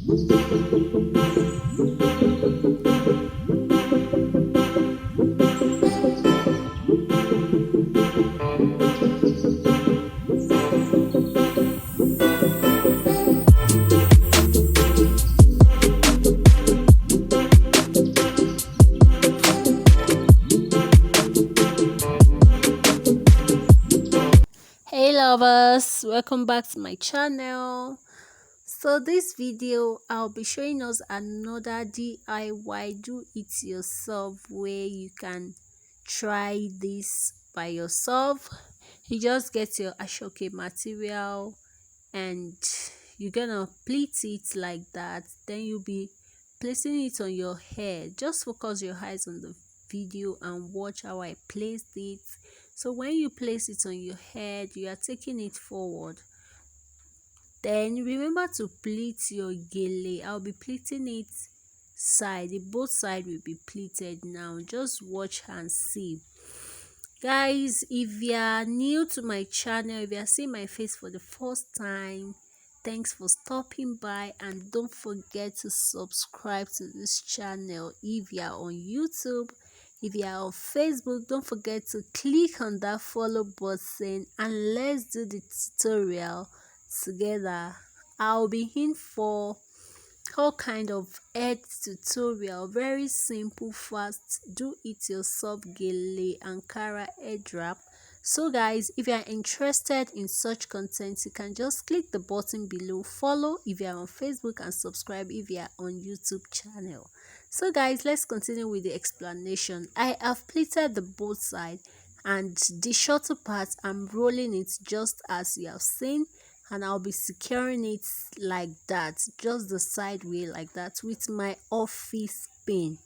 Hey lovers, welcome back to my channel. So this video I'll be showing us another DIY do it yourself where you can try this by yourself. You just get your ashoke material and you're gonna pleat it like that, then you'll be placing it on your hair. Just focus your eyes on the video and watch how I placed it. So when you place it on your head, you are taking it forward. Then remember to pleat your gele. I'll be pleating it side. Both side will be pleated now. Just watch and see. Guys, if you are new to my channel, if you are seeing my face for the first time, thanks for stopping by, and don't forget to subscribe to this channel. If you are on YouTube, if you are on Facebook, don't forget to click on that follow button and let's do the tutorial together. I'll be in for all kind of head tutorial, very simple, fast, do it yourself gele ankara head wrap. So guys, if you are interested in such content, you can just click the button below, follow if you are on Facebook, and subscribe if you are on YouTube channel. So guys, let's continue with the explanation. I have pleated the both side, and the shorter part I'm rolling it just as you have seen, and I'll be securing it like that, just the side way like that, with my office pin.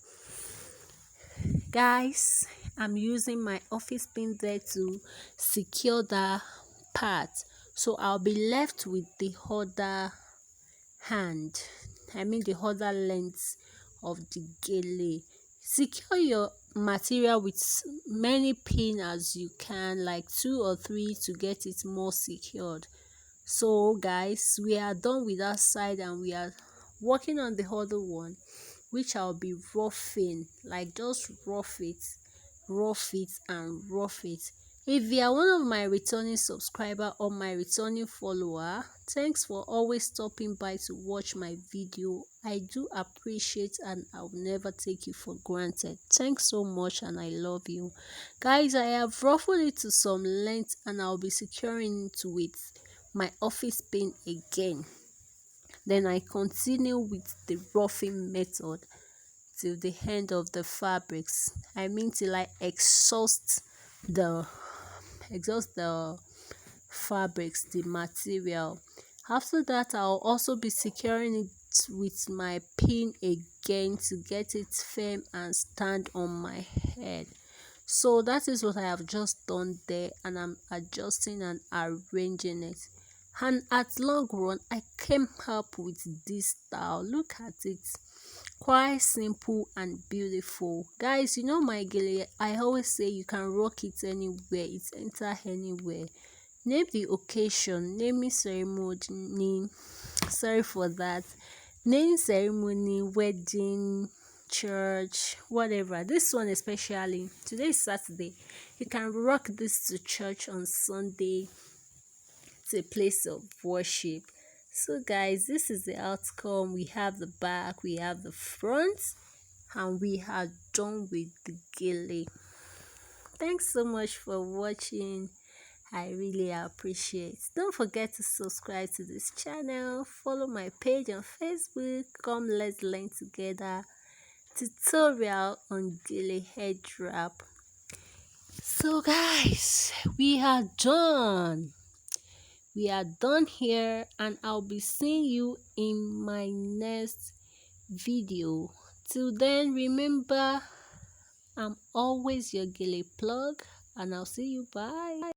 Guys, I'm using my office pin there to secure the part, so I'll be left with the other hand, the other length of the gele. Secure your material with many pin as you can, like 2 or 3, to get it more secured. So guys, we are done with that side and we are working on the other one, which I'll be roughing, like just rough it and rough it. If you are one of my returning subscriber or my returning follower, thanks for always stopping by to watch my video. I do appreciate and I'll never take you for granted. Thanks so much and I love you. Guys, I have ruffled it to some length and I'll be securing it with my office pin again. Then I continue with the roughing method till the end of the fabrics. Till I exhaust the fabrics, the material. After that, I'll also be securing it with my pin again to get it firm and stand on my head. So that is what I have just done there, and I'm adjusting and arranging it. And at long run, I came up with this style. Look at it, quite simple and beautiful. Guys, you know my gele, I always say you can rock it anywhere, it enter anywhere. Name the occasion, naming ceremony, sorry for that, naming ceremony, wedding, church, whatever. This one especially, today is Saturday, you can rock this to church on Sunday, to a place of worship. So guys, this is the outcome. We have the back, we have the front, and we are done with the gele. Thanks so much for watching. I really appreciate. Don't forget to subscribe to this channel, follow my page on Facebook. Come, let's learn together. Tutorial on gele head wrap. So guys, we are done. We are done here, and I'll be seeing you in my next video. Till then, remember, I'm always your gele plug, and I'll see you. Bye.